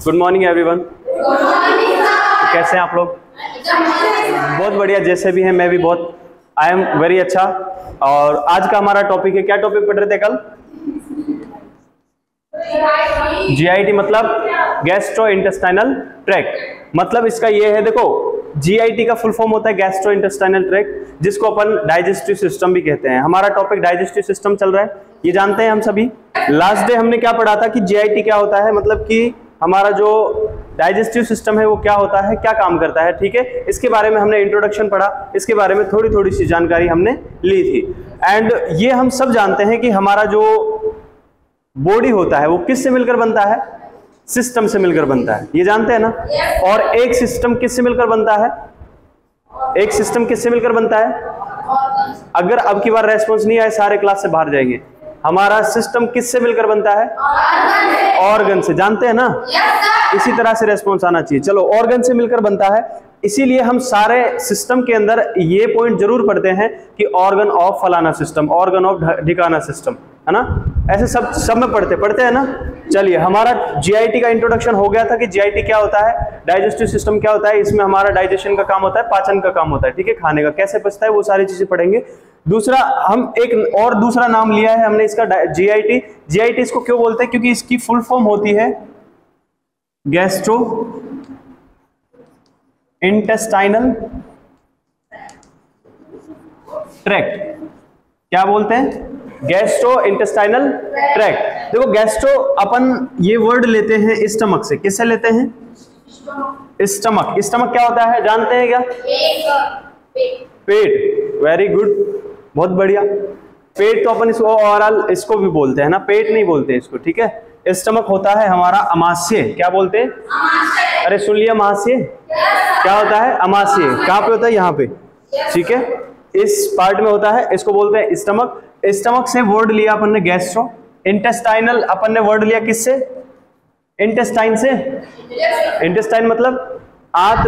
Good morning everyone. कैसे हैं आप लोग? बहुत बढ़िया, जैसे भी हैं मैं भी बहुत आई एम वेरी अच्छा। और आज का हमारा टॉपिक है, क्या टॉपिक पढ़ रहे थे कल? जीआईटी मतलब गैस्ट्रो इंटेस्टाइनल ट्रैक्ट। मतलब इसका ये है, देखो जीआईटी का फुल फॉर्म होता है गैस्ट्रो इंटेस्टाइनल ट्रैक्ट, जिसको अपन डाइजेस्टिव सिस्टम भी कहते हैं। हमारा टॉपिक डाइजेस्टिव सिस्टम चल रहा है, ये जानते हैं हम सभी। लास्ट डे हमने क्या पढ़ा था कि जीआईटी क्या होता है, मतलब कि हमारा जो डाइजेस्टिव सिस्टम है वो क्या होता है, क्या काम करता है। ठीक है, इसके बारे में हमने इंट्रोडक्शन पढ़ा, इसके बारे में थोड़ी थोड़ी सी जानकारी हमने ली थी। एंड ये हम सब जानते हैं कि हमारा जो बॉडी होता है वो किससे मिलकर बनता है? सिस्टम से मिलकर बनता है, ये जानते हैं ना। और एक सिस्टम किससे मिलकर बनता है? एक सिस्टम किससे मिलकर बनता है? अगर अब की बार रेस्पॉन्स नहीं आए सारे क्लास से बाहर जाएंगे। हमारा सिस्टम किससे मिलकर बनता है? ऑर्गन से, जानते हैं ना। इसी तरह से रेस्पॉन्स आना चाहिए। चलो, ऑर्गन से मिलकर बनता है, इसीलिए हम सारे सिस्टम के अंदर ये पॉइंट जरूर पढ़ते हैं कि ऑर्गन ऑफ फलाना सिस्टम, ऑर्गन ऑफ ढिकाना सिस्टम, है ना। ऐसे सब में पढ़ते हैं ना। चलिए, हमारा जीआईटी का इंट्रोडक्शन हो गया था कि जीआईटी क्या होता है, डाइजेस्टिव सिस्टम क्या होता है। इसमें हमारा डाइजेशन का काम होता है, पाचन का काम होता है। ठीक है, खाने का कैसे पचता है वो सारी चीजें पढ़ेंगे। दूसरा, हम एक और दूसरा नाम लिया है हमने इसका, जीआईटी। जीआईटी इसको क्यों बोलते हैं? क्योंकि इसकी फुल फॉर्म होती है गैस्ट्रो इंटेस्टाइनल ट्रैक्ट। क्या बोलते हैं? Gastro intestinal tract. देखो, गैस्ट्रो अपन ये वर्ड लेते हैं स्टमक से। किससे लेते हैं? स्टमक। स्टमक क्या होता है, जानते हैं क्या? पेट। वेरी गुड, बहुत बढ़िया। पेट तो अपन इसको ओवरऑल इसको भी बोलते हैं ना, पेट नहीं बोलते इसको। ठीक है, स्टमक होता है हमारा अमाशय। क्या बोलते हैं? अरे सुन लिया, अमाशय क्या होता है? अमाशय कहाँ पे होता है? यहाँ पे। ठीक है, इस पार्ट में होता है, इसको बोलते हैं स्टमक। स्टमक से वर्ड लिया अपन ने गैस्ट्रो। इंटेस्टाइनल अपन ने वर्ड लिया किससे? इंटेस्टाइन से। इंटेस्टाइन मतलब आंत।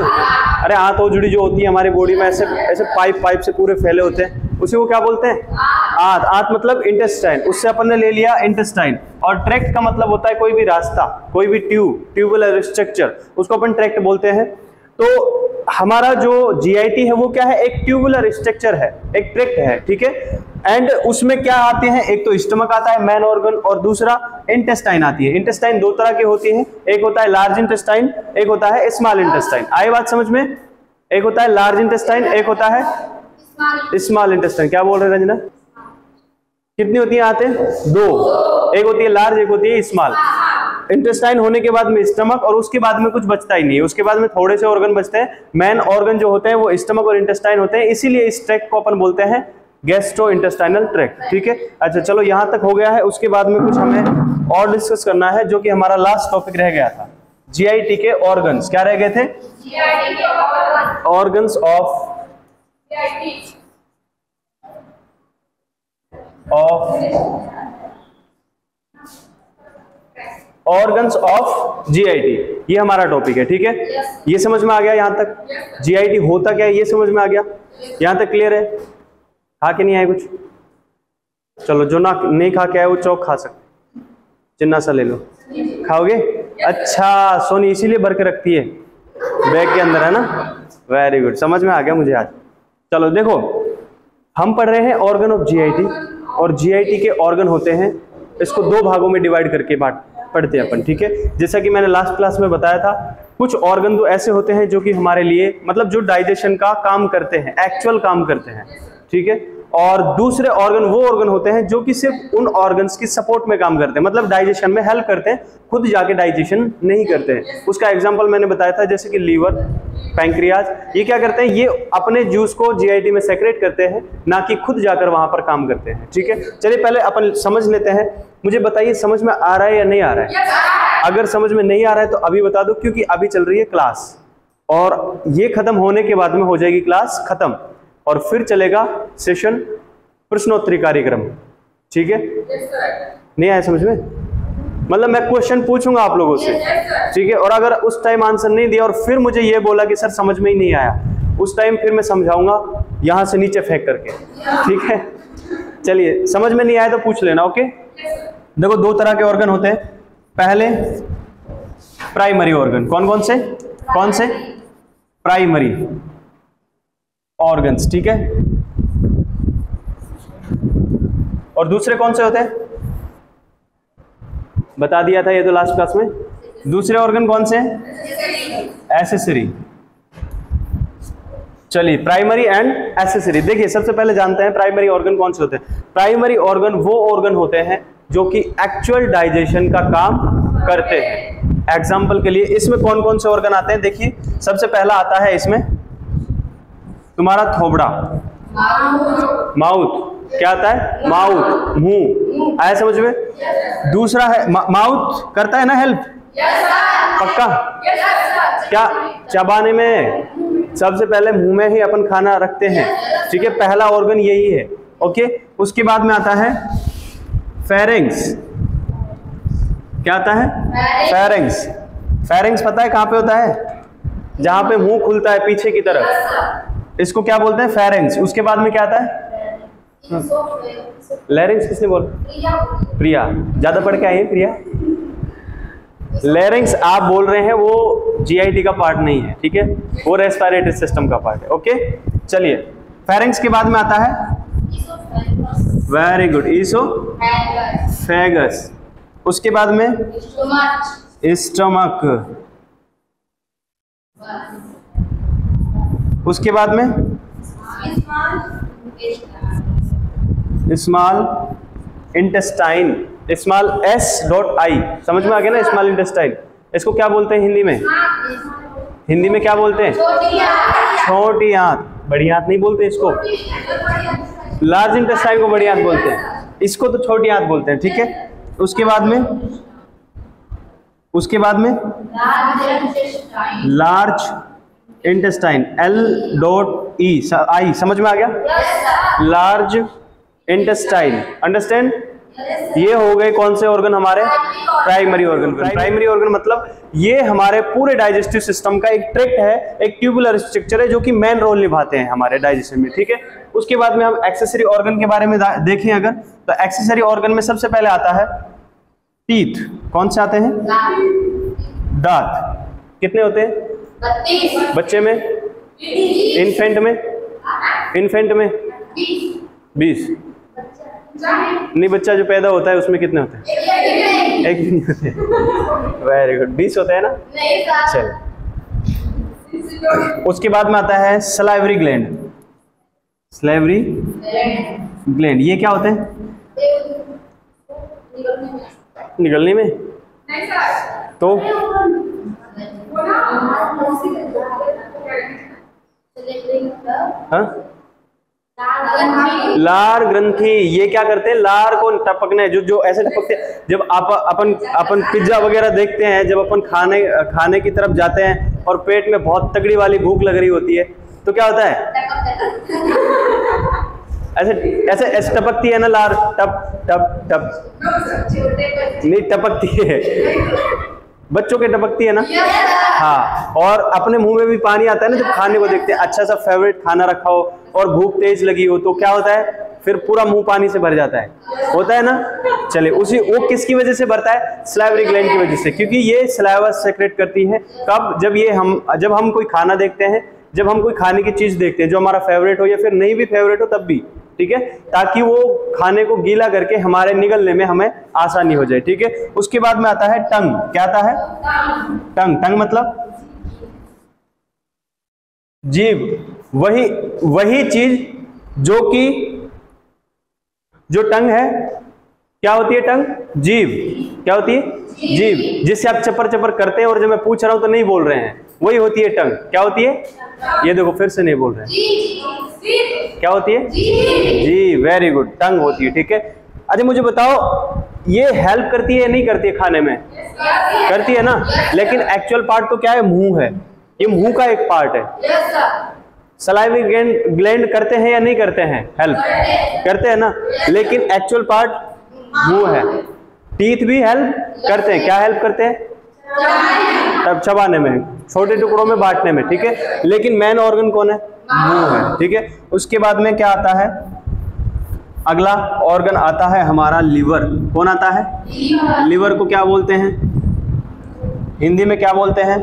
अरे आंत और जुड़ी जो होती है हमारी बॉडी में, ऐसे ऐसे पाइप से पूरे फैले होते हैं, उसी को क्या बोलते हैं? आंत। आंत मतलब इंटेस्टाइन, उससे अपन ने ले लिया इंटेस्टाइन। और ट्रैक्ट का मतलब होता है कोई भी रास्ता, कोई भी ट्यूबुलर स्ट्रक्चर, उसको अपन ट्रैक्ट बोलते हैं। तो हमारा जो जीआईटी है वो क्या है? एक ट्यूबुलर स्ट्रक्चर है, एक ट्रैक्ट है। ठीक है, एंड उसमें क्या आते हैं? एक तो स्टमक आता है, मेन ऑर्गन, और दूसरा इंटेस्टाइन आती है। इंटेस्टाइन दो तरह की होती है, एक होता है लार्ज इंटेस्टाइन, एक होता है स्मॉल इंटेस्टाइन। आई बात समझ में? एक होता है लार्ज इंटेस्टाइन, एक होता है स्मॉल इंटेस्टाइन। क्या बोल रहे हैं रंजना? कितनी होती है आते? दो। एक होती है लार्ज, एक होती है स्मॉल। इंटेस्टाइन होने के बाद में स्टमक, और उसके बाद में कुछ बचता ही नहीं है, उसके बाद में थोड़े से ऑर्गन बचते हैं। मेन ऑर्गन जो होते हैं वो स्टमक और इंटेस्टाइन होते हैं, इसीलिए इस ट्रैक्ट को अपन बोलते हैं गैस्ट्रो इंटेस्टाइनल ट्रैक्ट। ठीक है, अच्छा चलो, यहां तक हो गया है। उसके बाद में कुछ हमें और डिस्कस करना है, जो कि हमारा लास्ट टॉपिक रह गया था, जीआईटी के ऑर्गन्स। क्या रह गए थे? Organs of organs of GIT, ये हमारा टॉपिक है। ठीक है, ये समझ में आ गया यहां तक? जीआईटी होता क्या है ये समझ में आ गया? यहां तक क्लियर है? खा के नहीं आए कुछ? चलो, जो ना नहीं खा के आए वो चौक खा सकते, चिन्ना सा ले लो। खाओगे? अच्छा, सोनी इसीलिए भर के रखती है बैग के अंदर, है ना। वेरी गुड, समझ में आ गया मुझे आज। चलो देखो, हम पढ़ रहे हैं ऑर्गन ऑफ जीआईटी, और जीआईटी के ऑर्गन होते हैं, इसको दो भागों में डिवाइड करके पढ़ते हैं अपन। ठीक है, जैसा कि मैंने लास्ट क्लास में बताया था, कुछ ऑर्गन तो ऐसे होते हैं जो कि हमारे लिए, मतलब जो डाइजेशन का काम करते हैं, एक्चुअल काम करते हैं। ठीक है, और दूसरे ऑर्गन वो ऑर्गन होते हैं जो कि सिर्फ उन ऑर्गन्स की सपोर्ट में काम करते हैं, मतलब डाइजेशन में हेल्प करते हैं, खुद जाके डाइजेशन नहीं करते हैं। उसका एग्जांपल मैंने बताया था, जैसे कि लीवर, पैंक्रियाज, ये क्या करते हैं? ये अपने जूस को जीआईटी में सेक्रेट करते हैं, ना कि खुद जाकर वहां पर काम करते हैं। ठीक है, चलिए पहले अपन समझ लेते हैं। मुझे बताइए, समझ में आ रहा है या नहीं आ रहा है? अगर समझ में नहीं आ रहा है तो अभी बता दो, क्योंकि अभी चल रही है क्लास, और ये खत्म होने के बाद में हो जाएगी क्लास खत्म, और फिर चलेगा सेशन प्रश्नोत्तरी कार्यक्रम। ठीक है, नहीं आया समझ में? मतलब मैं क्वेश्चन पूछूंगा आप लोगों से, ठीक है, और अगर उस टाइम आंसर नहीं दिया और फिर मुझे ये बोला कि सर समझ में ही नहीं आया, उस टाइम फिर मैं समझाऊंगा यहां से नीचे फेंक करके। ठीक है, चलिए, समझ में नहीं आया तो पूछ लेना। ओके, देखो दो तरह के ऑर्गन होते हैं। Primary organ. कौन से प्राइमरी ऑर्गन्स, ठीक है। और दूसरे कौन से होते हैं, बता दिया था ये तो लास्ट क्लास में। दूसरे ऑर्गन कौन से हैं, एसेसरी। चलिए प्राइमरी एंड एसेसरी देखिए, सबसे पहले जानते हैं प्राइमरी ऑर्गन कौन से होते हैं। प्राइमरी ऑर्गन वो ऑर्गन होते हैं जो कि एक्चुअल डाइजेशन का काम करते हैं। एग्जाम्पल के लिए इसमें कौन कौन से ऑर्गन आते हैं, देखिए सबसे पहला आता है इसमें तुम्हारा थोबड़ा, माउथ। क्या आता है, माउथ, मुंह। आया समझ में। दूसरा है माउथ करता है ना हेल्प, पक्का। क्या चबाने में, सबसे पहले मुंह में ही अपन खाना रखते हैं, ठीक है। पहला ऑर्गन यही है, ओके। उसके बाद में आता है फेरेंक्स। क्या आता है, फेरेंक्स। फेरेंक्स पता है कहां पे होता है, जहां पे मुंह खुलता है पीछे की तरफ, इसको क्या बोलते हैं, फेरेंक्स। उसके बाद में क्या आता है, लैरिंक्स। किसने बोला, प्रिया, ज्यादा पढ़ के आई है प्रिया। लैरिंक्स आप बोल रहे हैं, वो जीआईटी का पार्ट नहीं है, ठीक है, वो रेस्पिरेटरी सिस्टम का पार्ट है, ओके। चलिए फेरेंक्स के बाद में आता है, वेरी गुड, ईसोफेगस। उसके बाद में स्टमक। उसके बाद में स्मॉल इंटेस्टाइन, स्मॉल S.I, समझ में आ गया ना, स्मॉल इंटेस्टाइन। इसको क्या बोलते हैं हिंदी में, हिंदी में क्या बोलते हैं, छोटी आंत। बड़ी आंत नहीं बोलते इसको, लार्ज इंटेस्टाइन को बड़ी आंत बोलते हैं, इसको तो छोटी आंत बोलते हैं, ठीक है। उसके बाद में लार्ज इंटेस्टाइन, L.I, समझ में आ गया, लार्ज इंटेस्टाइन। अंडरस्टैंड। ये हो गए कौन से ऑर्गन, हमारे प्राइमरी ऑर्गन। प्राइमरी ऑर्गन मतलब ये हमारे पूरे डाइजेस्टिव सिस्टम का एक ट्रैक्ट है, एक ट्यूबुलर स्ट्रक्चर है जो कि मेन रोल निभाते हैं हमारे डाइजेशन में, ठीक है। उसके बाद में हम एक्सेसरी ऑर्गन के बारे में देखें अगर, तो एक्सेसरी ऑर्गन में सबसे पहले आता है टीथ। कौन से आते हैं, दांत। कितने होते हैं, 32 बच्चे में, इन्फेंट में 20। नहीं, बच्चा जो पैदा होता है उसमें कितने होते हैं, एक भी नहीं होते। वेरी गुड, 20 होते हैं ना। चल, उसके बाद में आता है सलाइवरी ग्लैंड। सलाइवरी ग्लैंड ये क्या होते हैं, निकलने में, तो हाँ, लार ग्रंथि। ये क्या करते हैं, लार को टपकने, जो ऐसे टपकते हैं। जब अपन पिज्जा वगैरह देखते हैं, जब अपन खाने की तरफ जाते हैं और पेट में बहुत तगड़ी वाली भूख लग रही होती है, तो क्या होता है, ऐसे टपकती है ना लार, टप टप टप। नहीं टपकती है, बच्चों के टपकती है ना। हाँ, और अपने मुंह में भी पानी आता है ना जब खाने को देखते हैं। अच्छा सा फेवरेट खाना रखा हो और भूख तेज लगी हो तो क्या होता है, फिर पूरा मुंह पानी से भर जाता है, होता है ना। चलिए, वो किसकी वजह से भरता है, सलाइवरी ग्लैंड की वजह से, क्योंकि ये सलाइवा सेक्रेट करती है। कब, जब हम कोई खाना देखते हैं, जब हम कोई खाने की चीज देखते हैं जो हमारा फेवरेट हो या फिर नहीं भी फेवरेट हो तब भी, ठीक है, ताकि वो खाने को गीला करके हमारे निगलने में हमें आसानी हो जाए, ठीक है। उसके बाद में आता है टंग। क्या आता है, टंग मतलब जीभ। वही चीज जो टंग है, क्या होती है टंग, जीभ। क्या होती है, जीभ, जिससे आप चपर चपर करते हैं और जब मैं पूछ रहा हूं तो नहीं बोल रहे हैं, वही होती है टंग। क्या होती है, ये देखो फिर से नहीं बोल रहे हैं, क्या होती है, जी, वेरी गुड, टंग होती है, ठीक है। अच्छा मुझे बताओ, ये हेल्प करती है या नहीं करती है खाने में, करती है ना, लेकिन एक्चुअल पार्ट तो क्या है, मुंह है, ये मुंह का एक पार्ट है। सलाइवरी ग्लैंड करते हैं या नहीं करते हैं, हेल्प करते हैं ना, लेकिन एक्चुअल पार्ट मुंह है। टीथ भी हेल्प करते हैं, क्या हेल्प करते हैं, तब चबाने में, छोटे टुकड़ों में बांटने में, ठीक है, लेकिन मेन ऑर्गन कौन है, मुंह है, ठीक है। उसके बाद में क्या आता है, अगला ऑर्गन आता है हमारा लिवर। कौन आता है, लिवर को क्या बोलते हैं, हिंदी में क्या बोलते हैं?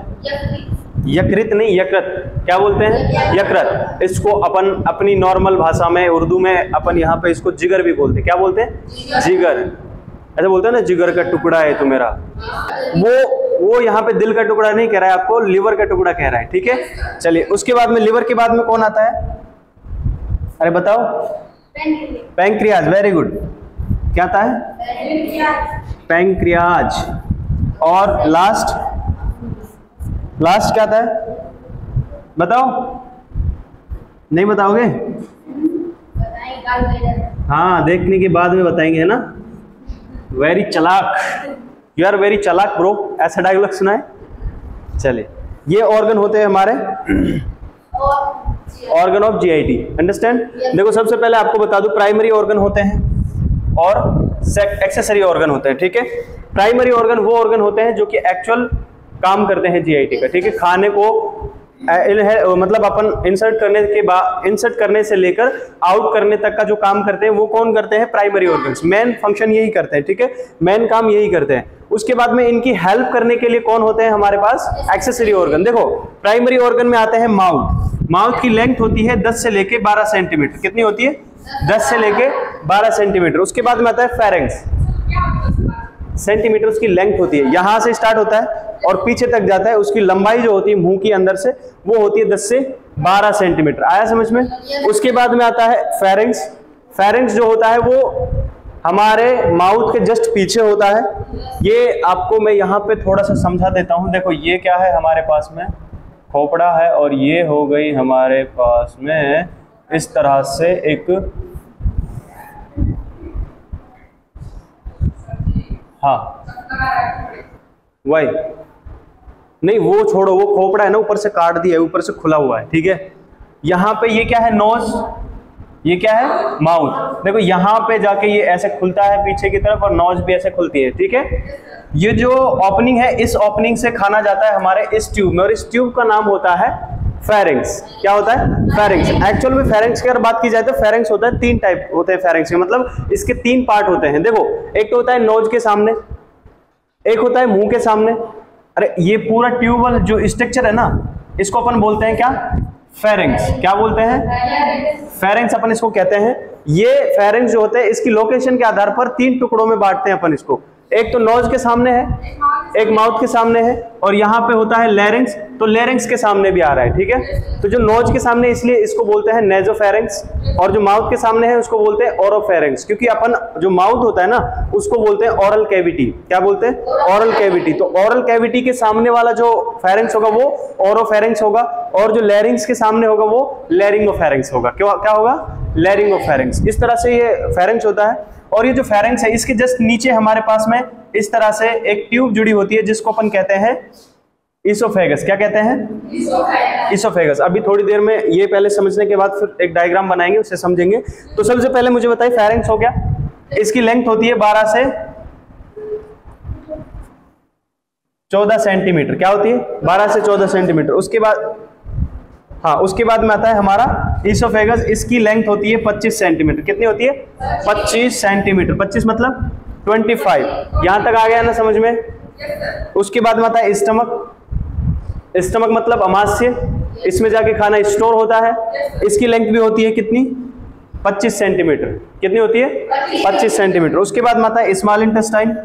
यकृत नहीं, यकृत। क्या बोलते हैं? यकृत। इसको अपन अपनी नॉर्मल भाषा में उर्दू में अपन यहाँ पे इसको जिगर भी बोलते हैं। क्या बोलते हैं? जिगर। ऐसा बोलते हैं ना, जिगर का टुकड़ा है तो मेरा। वो यहाँ पे दिल का टुकड़ा नहीं कह रहा है आपको, लिवर का टुकड़ा कह रहा है। ठीक है, चलिए उसके बाद में लिवर के बाद में कौन आता है? अरे बताओ। पैंक्रियाज। Very good. क्या आता है? पैंक्रियाज। और लास्ट क्या आता है? बताओ। नहीं बताओगे? हाँ, देखने के बाद में बताएंगे, है ना। वेरी चालाक, यू आर वेरी चालाक ब्रो, ऐसा डायलॉग सुना है। चलिए, ये ऑर्गन होते हैं हमारे ऑर्गन ऑफ जीआईटी। अंडरस्टैंड? देखो सबसे पहले आपको बता दूं, प्राइमरी ऑर्गन होते हैं और एक्सेसरी ऑर्गन होते हैं। ठीक है, प्राइमरी ऑर्गन वो ऑर्गन होते हैं जो कि एक्चुअल काम करते हैं जीआईटी का। ठीक है, खाने को मतलब अपन इंसर्ट करने से लेकर आउट करने तक का जो काम करते हैं वो कौन करते हैं? Primary organs. मेन फंक्शन यही करते हैं। ठीक है, मेन काम यही करते हैं। उसके बाद में इनकी हेल्प करने के लिए कौन होते हैं हमारे पास? Accessory organ. देखो प्राइमरी ऑर्गन में आते हैं माउथ। माउथ की लेंथ होती है 10 से लेके 12 सेंटीमीटर। कितनी होती है? 10 से लेके 12 सेंटीमीटर। उसके बाद में आता है फेरेंक्स। सेंटीमीटर उसकी लेंथ होती है, यहां से स्टार्ट होता है और पीछे तक जाता है। उसकी लंबाई जो होती है मुंह की अंदर से वो होती है 10 से 12 सेंटीमीटर। आया समझ में? उसके बाद में आता है फेरेंक्स। फेरेंक्स जो होता है वो हमारे माउथ के जस्ट पीछे होता है। ये आपको मैं यहाँ पे थोड़ा सा समझा देता हूँ। देखो ये क्या है हमारे पास में? खोपड़ा है, और ये हो गई हमारे पास में इस तरह से एक, हाँ वही नहीं, वो छोड़ो, वो खोपड़ा है ना, ऊपर से काट दिया है, ऊपर से खुला हुआ है। ठीक है, यहाँ पे ये क्या है? नोज। ये क्या है? माउथ। देखो यहाँ पे जाके ये ऐसे खुलता है पीछे की तरफ, और नोज भी ऐसे खुलती है। ठीक है, ये जो ओपनिंग है, इस ओपनिंग से खाना जाता है हमारे इस ट्यूब में, और इस ट्यूब का नाम होता है फेरिंग्स। क्या होता है? फेरिंग्स। एक्चुअल में फेरिंग्स की अगर बात की जाए तो फेरिंग्स होता है 3 टाइप होते हैं फेरिंग्स के, मतलब इसके 3 पार्ट होते हैं। देखो एक तो होता है नोज के सामने, एक होता है मुंह के सामने। अरे ये पूरा ट्यूबल जो स्ट्रक्चर है ना, इसको अपन बोलते हैं क्या? फेरिंग्स। क्या बोलते हैं? फेरिंग्स अपन इसको कहते हैं। ये फेरिंग्स जो होते हैं इसकी लोकेशन के आधार पर 3 टुकड़ों में बांटते हैं अपन इसको। एक तो नोज के सामने है, एक माउथ के सामने है, और यहाँ पे होता है लेरिंग्स, तो लेरिंग्स के सामने भी आ रहा है। ठीक है, तो जो नोज के सामने इसलिए इसको बोलते हैं नेजोफेरिंग्स, और जो माउथ के सामने है उसको बोलते हैं ओरोफेरिंग्स, क्योंकि अपन जो माउथ होता है ना उसको बोलते हैं ओरल कैविटी। क्या बोलते हैं? Oral cavity. तो ओरल कैविटी के सामने वाला जो फेरिंग्स होगा वो ओरोफेरिंग्स होगा, और जो लेरिंग्स के सामने होगा वो लेरिंगोफेरिंग्स होगा। क्या होगा? लेरिंगोफेरिंग्स। इस तरह से ये फेरिंग्स होता है। और ये जो फेरिंग्स है इसके जस्ट नीचे हमारे पास में इस तरह से एक ट्यूब जुड़ी होती है जिसको अपन कहते हैं इसोफेगस। क्या कहते हैं? इसोफेगस। अभी थोड़ी देर में ये पहले समझने के बाद फिर एक डायग्राम बनाएंगे, उससे समझेंगे। तो सबसे पहले मुझे बताइए फेरिंग्स हो गया, इसकी लेंथ होती है 12 से 14 सेंटीमीटर। क्या होती है? 12 से 14 सेंटीमीटर। उसके बाद उसके बाद में आता है हमारा इसोफेगस। इसकी लेंथ होती है 25 सेंटीमीटर। कितनी होती है? 25 सेंटीमीटर। 25 मतलब 25। यहां तक आ गया ना समझ में? उसके बाद में आता है स्टमक। स्टमक मतलब अमाशय, इसमें जाके खाना स्टोर होता है। इसकी लेंथ भी होती है कितनी? 25 सेंटीमीटर। कितनी होती है? 25 सेंटीमीटर। उसके बाद में आता है स्मॉल इंटेस्टाइन।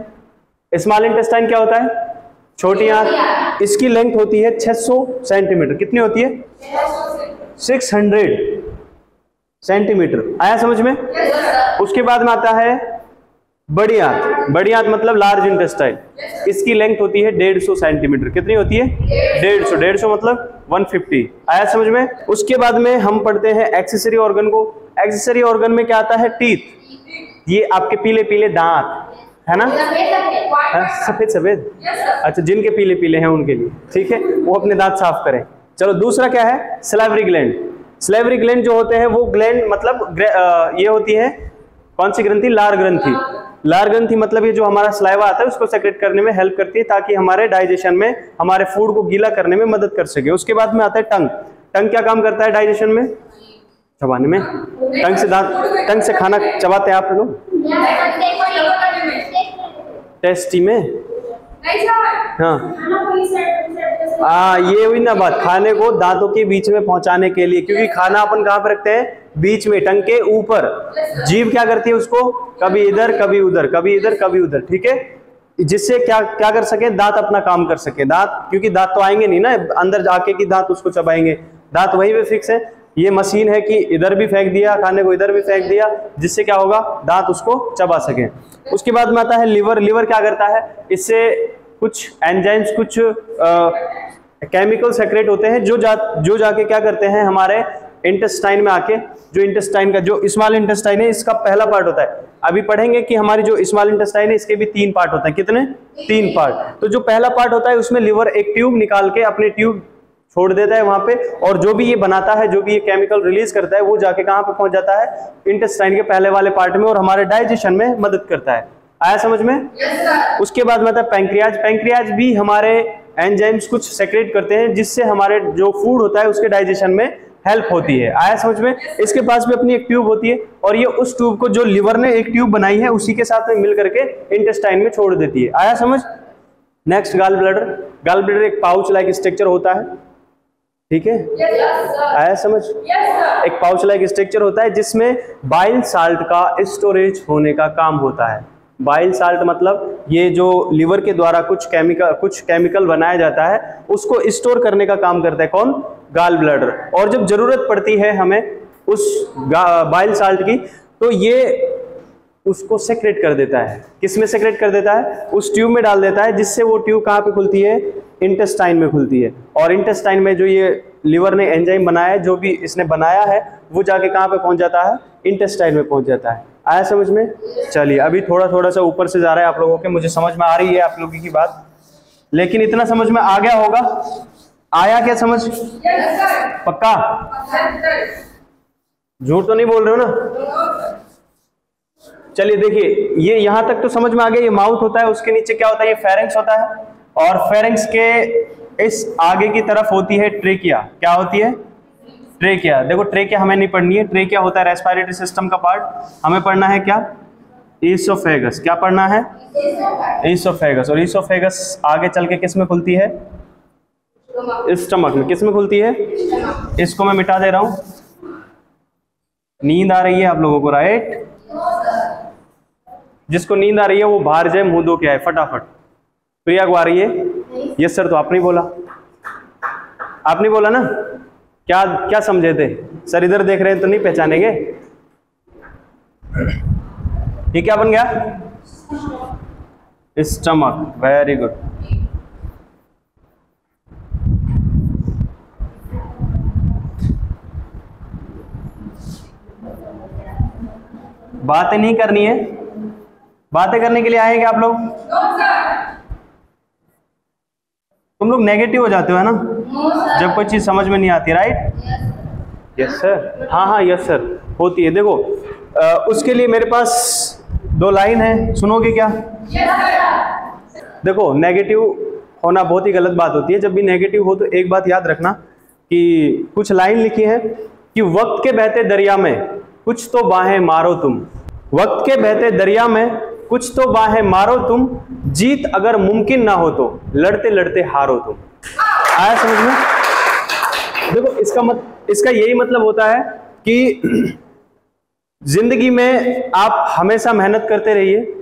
स्मॉल इंटेस्टाइन क्या होता है? छोटी आंत। इसकी लेंथ होती है 600 सेंटीमीटर। कितनी होती है? 600 सेंटीमीटर। आया समझ में? उसके बाद में आता है बड़ी आंत। बड़ी आंत मतलब लार्ज इंटेस्टाइन। इसकी लेंथ होती है 150 सेंटीमीटर। कितनी होती है? 150 मतलब 150। आया समझ में? उसके बाद में हम पढ़ते हैं एक्सेसरी ऑर्गन को। एक्सेसरी ऑर्गन में क्या आता है? टीथ। ये आपके पीले पीले दांत है ना, सफेद सफेद। अच्छा, जिनके पीले पीले हैं उनके लिए, ठीक है, वो अपने दांत साफ करें। चलो दूसरा क्या है? Salivary gland. सलाइवरी ग्लैंड जो होते हैं वो ग्लैंड मतलब ये होती है कौन सी ग्रंथि? लार ग्रंथि। लार ग्रंथि मतलब ये जो हमारा सलाइवा आता है उसको सेक्रेट करने में हेल्प करती है, ताकि हमारे डाइजेशन में, हमारे फूड को गीला करने में मदद कर सके। उसके बाद में आता है टंग। टंग क्या काम करता है डाइजेशन में? चबाने में। टंग से टंग से खाना चबाते हैं आप लोग? टेस्टी में। हाँ, ये हुई ना बात, खाने को दांतों के बीच में पहुंचाने के लिए, क्योंकि खाना अपन कहाँ पर रखते हैं, बीच में, टंग के ऊपर। जीभ क्या करती है उसको, कभी इधर कभी उधर, कभी इधर कभी उधर, ठीक है, जिससे क्या क्या कर सके, दांत अपना काम कर सके। दांत, क्योंकि दांत तो आएंगे नहीं ना अंदर जाके कि दांत उसको चबाएंगे, दांत वहीं पे फिक्स है। ये मशीन है कि इधर भी फेंक दिया खाने को, इधर भी फेंक दिया, जिससे क्या होगा, दांत उसको चबा सके। उसके बाद में आता है लिवर। लिवर क्या करता है, इससे कुछ एंजाइम्स, कुछ केमिकल सेक्रेट होते हैं जो जाके क्या करते हैं, हमारे इंटेस्टाइन में आके, जो इंटेस्टाइन का जो स्मॉल इंटेस्टाइन है, इसका पहला पार्ट होता है। अभी पढ़ेंगे कि हमारी जो स्मॉल इंटेस्टाइन है, इसके भी 3 पार्ट होते हैं। कितने? 3 पार्ट। तो जो पहला पार्ट होता है उसमें लिवर एक ट्यूब निकाल के अपने ट्यूब छोड़ देता है वहां पे, और जो भी ये बनाता है, जो भी ये केमिकल रिलीज करता है, वो जाके कहां पे पहुंच जाता है, इंटेस्टाइन के पहले वाले पार्ट में, और हमारे डाइजेशन में मदद करता है। आया समझ में? yes, उसके बाद में आता है पैंक्रियाज। पैंक्रियाज भी हमारे एंजाइम्स कुछ सेक्रेट करते हैं, जिससे हमारे जो फूड होता है उसके डाइजेशन में हेल्प होती है। आया समझ में? इसके पास भी अपनी एक ट्यूब होती है, और ये उस ट्यूब को जो लिवर ने एक ट्यूब बनाई है उसी के साथ में मिल करके इंटेस्टाइन में छोड़ देती है। आया समझ? Next gall bladder. Gall bladder एक पाउच लाइक स्ट्रक्चर होता है, ठीक है? आया समझ? एक पाउच लाइक स्ट्रक्चर होता है जिसमें बाइल साल्ट का स्टोरेज होने का काम होता है। बाइल साल्ट मतलब ये जो लिवर के द्वारा कुछ केमिकल बनाया जाता है, उसको स्टोर करने का काम करता है कौन? Gall bladder. और जब जरूरत पड़ती है हमें उस बाइल साल्ट की, तो ये उसको सेक्रेट कर देता है। किसमें सेक्रेट कर देता है? उस ट्यूब में डाल देता है, जिससे वो ट्यूब कहाँ पे खुलती है? इंटेस्टाइन में खुलती है। और इंटेस्टाइन में जो ये लिवर ने एंजाइम बनाया है, जो भी इसने बनाया है, वो जाके कहाँ पे पहुंच जाता है? इंटेस्टाइन में पहुंच जाता है। आया समझ में? चलिए, अभी थोड़ा सा ऊपर से जा रहा है आप लोगों के, मुझे समझ में आ रही है आप लोगों की बात, लेकिन इतना समझ में आ गया होगा। आया क्या समझ? पक्का? झूठ तो नहीं बोल रहे हो ना? चलिए देखिए, ये यहां तक तो समझ में आ गया। ये माउथ होता है, उसके नीचे क्या होता है? ये फेरेंक्स होता है, और फेरेंक्स के इस आगे की तरफ होती है ट्रेकिया। क्या होती है? ट्रेकिया। देखो, ट्रेकिया हमें नहीं पढ़नी है। ट्रेकिया होता है रेस्पिरेटरी सिस्टम का पार्ट। हमें पढ़ना है क्या? ईसोफेगस। क्या पढ़ना है? ईसोफेगस। और ईसोफेगस आगे चल के किस में खुलती है? स्टमक में। किस में खुलती है? इसको मैं मिटा दे रहा हूं। नींद आ रही है आप लोगों को, राइट? जिसको नींद आ रही है वो बाहर जाए, मुंह धो के आए फटाफट। प्रिया को आ रही है? Yes sir. तो आपने बोला, आपने बोला ना? क्या क्या समझे थे सर? इधर देख रहे हैं तो नहीं पहचानेंगे? ये क्या बन गया? स्टमक। Very good. बातें नहीं करनी है? बातें करने के लिए आएंगे आप लोग? तुम लोग नेगेटिव हो जाते हो है ना जब कोई चीज समझ में नहीं आती, राइट? Yes sir. हाँ हाँ यस सर, होती है। देखो, उसके लिए मेरे पास 2 लाइन है, सुनोगे क्या? देखो, नेगेटिव होना बहुत ही गलत बात होती है। जब भी नेगेटिव हो तो एक बात याद रखना कि कुछ लाइन लिखी है कि वक्त के बहते दरिया में कुछ तो बाहें मारो तुम। वक्त के बहते दरिया में कुछ तो बाहें मारो तुम, जीत अगर मुमकिन ना हो तो लड़ते लड़ते हारो तुम। आया समझ में? देखो, इसका यही मतलब होता है कि जिंदगी में आप हमेशा मेहनत करते रहिए।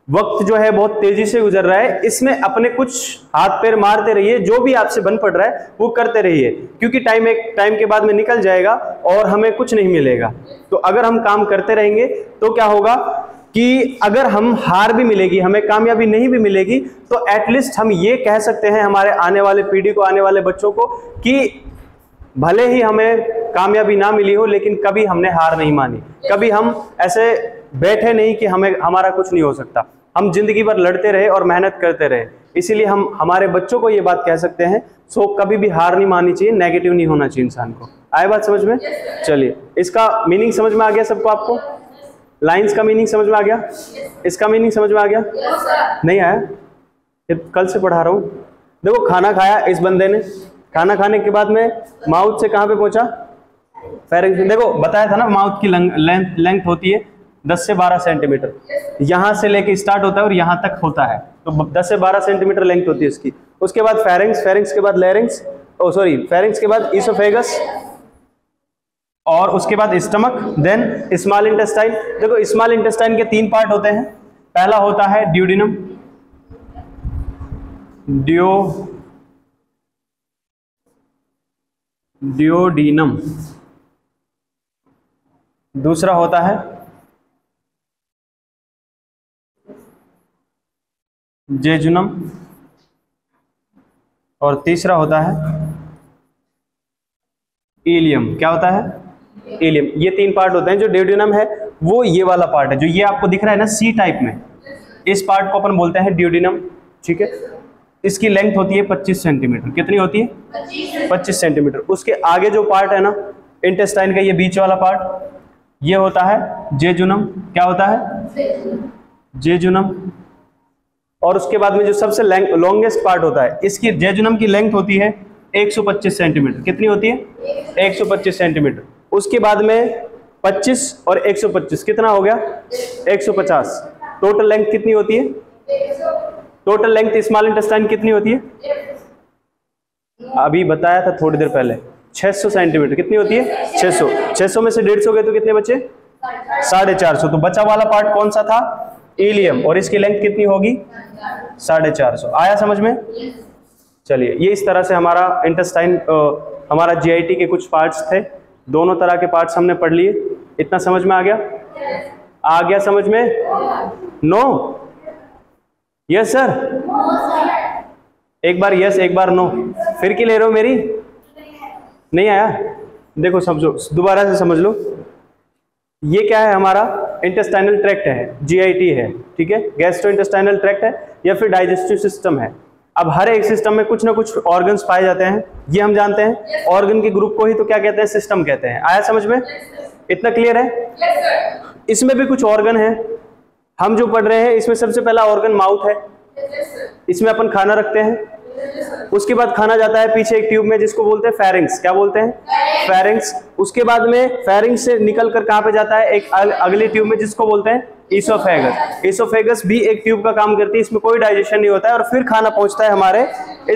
वक्त जो है बहुत तेजी से गुजर रहा है, इसमें अपने कुछ हाथ पैर मारते रहिए। जो भी आपसे बन पड़ रहा है वो करते रहिए, क्योंकि टाइम के बाद में निकल जाएगा और हमें कुछ नहीं मिलेगा। तो अगर हम काम करते रहेंगे तो क्या होगा कि अगर हम हार भी मिलेगी, हमें कामयाबी नहीं भी मिलेगी, तो एटलीस्ट हम ये कह सकते हैं हमारे आने वाले पीढ़ी को, आने वाले बच्चों को, कि भले ही हमें कामयाबी ना मिली हो, लेकिन कभी हमने हार नहीं मानी। कभी हम ऐसे बैठे नहीं कि हमारा कुछ नहीं हो सकता। हम जिंदगी भर लड़ते रहे और मेहनत करते रहे। इसीलिए हम हमारे बच्चों को ये बात कह सकते हैं। सो कभी भी हार नहीं माननी चाहिए, नेगेटिव नहीं होना चाहिए इंसान को। आए बात समझ में? चलिए, इसका मीनिंग समझ में आ गया सबको? आपको लाइंस का मीनिंग समझ में आ गया? इसका मीनिंग समझ में आ गया? नहीं आया? कल से पढ़ा रहा हूं। देखो, खाना खाया इस बंदे ने, खाना खाने के बाद में माउथ से कहां पे पहुंचा? फेरेंक्स। देखो, बताया था ना, माउथ की लेंथ होती है 10 से 12 सेंटीमीटर। यहां से लेके स्टार्ट होता है और यहां तक होता है। तो 10 से 12 सेंटीमीटर लेंथ होती है इसकी। उसके बाद फेरिंग्स, फेरिंग्स के बाद लैरिंग्स, फेरिंग्स के बाद इसोफेगस, और उसके बाद स्टमक, देन स्मॉल इंटेस्टाइन। देखो स्मॉल इंटेस्टाइन के 3 पार्ट होते हैं। पहला होता है ड्यूडिनम, ड्यूडिनम। दूसरा होता है जेजुनम, और तीसरा होता है इलियम। क्या होता है? इलियम। ये 3 पार्ट होते हैं। जो ड्यूडिनम है वो ये वाला पार्ट है, जो ये आपको दिख रहा है ना सी टाइप में, इस पार्ट को अपन बोलते हैं ड्यूडिनम। ठीक है, इसकी लेंथ होती है 25 सेंटीमीटर। कितनी होती है? 25 सेंटीमीटर। उसके आगे जो पार्ट है ना इंटेस्टाइन का, ये बीच वाला पार्ट, ये होता है जेजुनम। क्या होता है? जेजुनम। और उसके बाद में जो सबसे लॉन्गेस्ट पार्ट होता है, इसकी जेजुनम की लेंथ होती है 125 सेंटीमीटर। कितनी होती है? 125 सेंटीमीटर। उसके बाद में 25 और 125 कितना हो गया? 150। टोटल लेंथ कितनी होती है? टोटल लेंथ स्मॉल इंटेस्टाइन कितनी होती है? अभी बताया था थोड़ी देर पहले, 600 सेंटीमीटर। कितनी होती है? 600। 600 में से 150 गए तो कितने बचे? 450। तो बचा वाला पार्ट कौन सा था? इलियम। और इसकी लेंथ कितनी होगी? 450। आया समझ में? चलिए, ये इस तरह से हमारा इंटेस्टाइन, हमारा जीआईटी के कुछ पार्ट्स थे। दोनों तरह के पार्ट्स हमने पढ़ लिए। इतना समझ में आ गया? आ गया समझ में? नो? Yes sir? एक बार यस, एक बार नो। फिर क्यों ले रहे हो मेरी? नहीं आया? देखो समझो, दोबारा से समझ लो। ये क्या है? हमारा इंटेस्टाइनल ट्रैक्ट है, जीआईटी है। ठीक है, गैस्ट्रो इंटेस्टाइनल ट्रैक्ट है या फिर डाइजेस्टिव सिस्टम है। अब हर एक सिस्टम में कुछ ना कुछ ऑर्गन्स पाए जाते हैं, ये हम जानते हैं। ऑर्गन के ग्रुप को ही तो क्या कहते हैं? सिस्टम कहते हैं। आया समझ में? इतना क्लियर है? इसमें भी कुछ ऑर्गन है हम जो पढ़ रहे हैं। इसमें सबसे पहला ऑर्गन माउथ है। इसमें अपन खाना रखते हैं। उसके बाद खाना जाता है पीछे एक ट्यूब में जिसको बोलते हैं फेरिंग्स। क्या बोलते हैं? फेरिंग्स। उसके बाद में फेरिंग्स से निकल कर कहां पे जाता है? एक अगली ट्यूब में जिसको बोलते हैं इसोफेगस। इसोफेगस भी एक ट्यूब का काम करती है, इसमें कोई डाइजेशन नहीं होता है। और फिर खाना पहुंचता है हमारे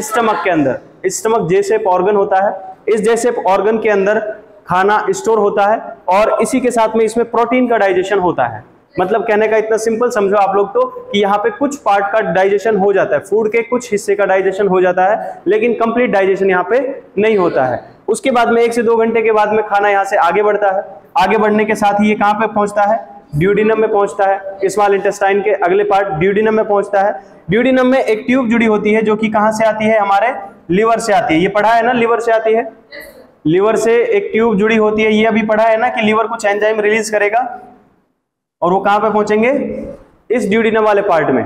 स्टमक के अंदर। स्टमक जैसे ऑर्गन होता है, इस जैसे ऑर्गन के अंदर खाना स्टोर होता है और इसी के साथ में इसमें प्रोटीन का डाइजेशन होता है। मतलब कहने का इतना सिंपल समझो आप लोग तो कि यहाँ पे कुछ पार्ट का डाइजेशन हो जाता है, फूड के कुछ हिस्से का डाइजेशन हो जाता है, लेकिन कंप्लीट डाइजेशन यहाँ पे नहीं होता है। उसके बाद में 1 से 2 घंटे के बाद में खाना यहाँ से आगे बढ़ता है। आगे बढ़ने के साथ ही ये कहाँ पे पहुंचता है? ड्यूडिनम में पहुंचता है। स्मॉल इंटेस्टाइन के अगले पार्ट ड्यूडिनम में पहुंचता है। ड्यूडिनम में एक ट्यूब जुड़ी होती है जो कि कहां से आती है? हमारे लिवर से आती है। ये पढ़ा है ना, लिवर से आती है। लिवर से एक ट्यूब जुड़ी होती है। ये अभी पढ़ा है ना कि लिवर कुछ एंजाइम रिलीज करेगा और वो कहां पे पहुंचेंगे? इस ड्यूडिनम वाले पार्ट में।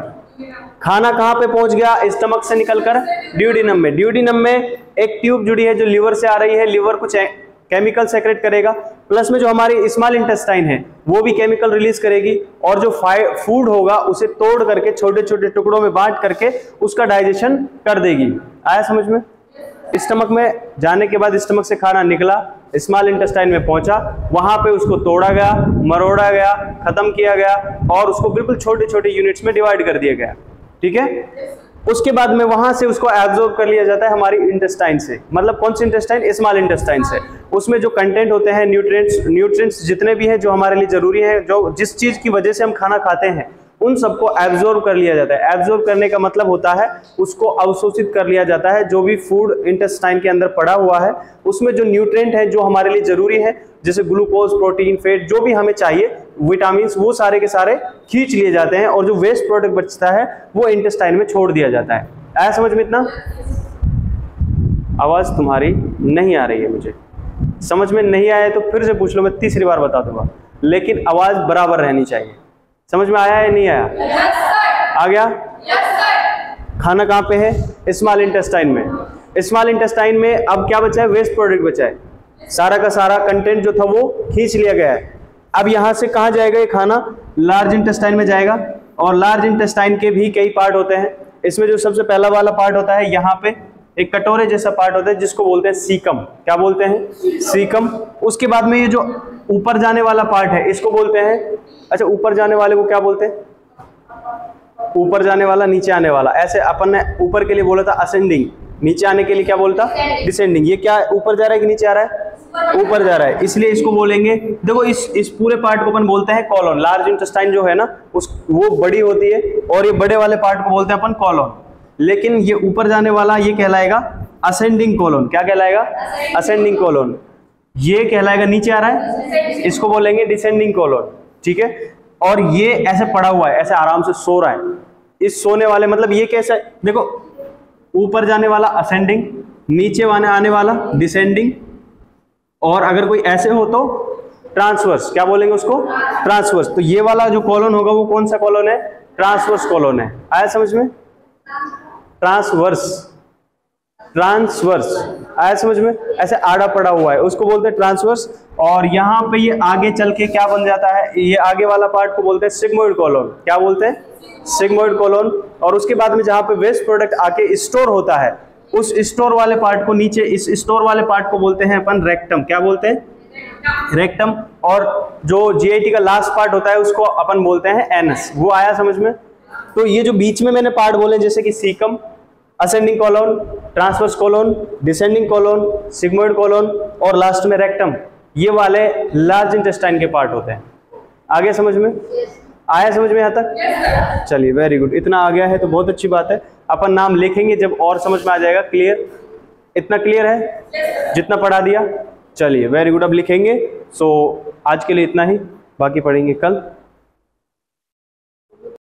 खाना कहां पे पहुंच गया? स्टमक से निकलकर ड्यूडिनम में। ड्यूडिनम में एक ट्यूब जुड़ी है जो लिवर से आ रही है। लिवर कुछ केमिकल सेक्रेट करेगा, प्लस में जो हमारी स्मॉल इंटेस्टाइन है वो भी केमिकल रिलीज करेगी और जो फूड होगा उसे तोड़ करके छोटे छोटे टुकड़ों में बांट करके उसका डाइजेशन कर देगी। आया समझ में? स्टमक में जाने के बाद स्टमक से खाना निकला, स्मॉल इंटेस्टाइन में पहुंचा, वहां पे उसको तोड़ा गया, मरोड़ा गया, खत्म किया गया और उसको बिल्कुल छोटे छोटे यूनिट्स में डिवाइड कर दिया गया। ठीक है, उसके बाद में वहां से उसको एब्जॉर्ब कर लिया जाता है हमारी इंटेस्टाइन से। मतलब कौन सी इंटेस्टाइन? स्मॉल इंटेस्टाइन से। उसमें जो कंटेंट होते हैं, न्यूट्रिएंट्स जितने भी हैं जो हमारे लिए जरूरी है, जो जिस चीज की वजह से हम खाना खाते हैं, उन सबको एब्जॉर्ब कर लिया जाता है। एब्जॉर्ब करने का मतलब होता है उसको अवशोषित कर लिया जाता है। जो भी फूड इंटेस्टाइन के अंदर पड़ा हुआ है उसमें जो न्यूट्रिएंट है जो हमारे लिए जरूरी है, जैसे ग्लूकोज, प्रोटीन, फैट, जो भी हमें चाहिए, विटामिन, वो सारे के सारे खींच लिए जाते हैं और जो वेस्ट प्रोडक्ट बचता है वो इंटेस्टाइन में छोड़ दिया जाता है। आया समझ में? इतना? आवाज तुम्हारी नहीं आ रही है, मुझे समझ में नहीं आया तो फिर से पूछ लो, मैं तीसरी बार बता दूंगा, लेकिन आवाज बराबर रहनी चाहिए। समझ में आया या नहीं आया? yes, आ गया? yes, खाना कहाँ पे है? स्मॉल इंटेस्टाइन में। स्मॉल इंटेस्टाइन में अब क्या बचा है? वेस्ट प्रोडक्ट बचा है। सारा का सारा कंटेंट जो था वो खींच लिया गया है। अब यहाँ से कहाँ जाएगा ये खाना? लार्ज इंटेस्टाइन में जाएगा। और लार्ज इंटेस्टाइन के भी कई पार्ट होते हैं। इसमें जो सबसे पहला वाला पार्ट होता है, यहाँ पे एक कटोरे जैसा पार्ट होता है जिसको बोलते हैं सीकम। क्या बोलते हैं? सीकम। उसके बाद में ये जो ऊपर जाने वाला पार्ट है इसको बोलते हैं, अच्छा ऊपर जाने वाले को क्या बोलते हैं? ऊपर जाने वाला, नीचे आने वाला। ऐसे अपन ने ऊपर के लिए बोला था असेंडिंग, नीचे आने के लिए क्या बोलता, डिसेंडिंग। ये क्या ऊपर जा रहा है कि नीचे आ रहा है, ऊपर जा रहा है, इसलिए इसको बोलेंगे, देखो इस पूरे पार्ट को अपन बोलते हैं कॉलोन। लार्ज इंटेस्टाइन जो है ना वो बड़ी होती है और ये बड़े वाले पार्ट को बोलते हैं अपन कॉलोन। लेकिन ये ऊपर जाने वाला ये कहलाएगा असेंडिंग कॉलोन। क्या कहलाएगा, असेंडिंग कॉलोन। ये कहलाएगा नीचे आ रहा है, इसको बोलेंगे डिसेंडिंग कॉलोन। ठीक है, और ये ऐसे पड़ा हुआ है, ऐसे आराम से सो रहा है। इस सोने वाले मतलब ये कैसा है, देखो ऊपर जाने वाला असेंडिंग, नीचे आने वाला डिसेंडिंग, और अगर कोई ऐसे हो तो ट्रांसवर्स। क्या बोलेंगे उसको, ट्रांसवर्स। तो ये वाला जो कॉलोन होगा वो कौन सा कॉलोन है, ट्रांसवर्स कॉलोन है। आया समझ में, ट्रांसवर्स, ट्रांसवर्स आया समझ में, ऐसे आड़ा पड़ा हुआ है उसको बोलते हैं ट्रांसवर्स। और यहाँ पे ये आगे चल के क्या बन जाता है, ये आगे वाला पार्ट को बोलते हैं सिग्मोइड कॉलोन। क्या बोलते हैं, सिग्मोइड कॉलोन। और उसके बाद में जहाँ पे वेस्ट प्रोडक्ट आके स्टोर होता है, उस स्टोर वाले पार्ट को नीचे, इस स्टोर वाले पार्ट को बोलते हैं अपन रेक्टम। क्या बोलते हैं, रेक्टम। और जो जीआईटी का लास्ट पार्ट होता है उसको अपन बोलते हैं एनस। वो आया समझ में। तो ये जो बीच में मैंने पार्ट बोले जैसे कि caecum, ascending colon, transverse colon, descending colon, sigmoid colon और लास्ट में रेक्टम, ये वाले लार्ज इंटेस्टाइन के पार्ट होते हैं। आगे समझ में आया, समझ में यहाँ तक, चलिए वेरी गुड। इतना आ गया है तो बहुत अच्छी बात है। अपन नाम लिखेंगे जब और समझ में आ जाएगा। क्लियर, इतना क्लियर है जितना पढ़ा दिया, चलिए वेरी गुड। अब लिखेंगे। सो आज के लिए इतना ही, बाकी पढ़ेंगे कल।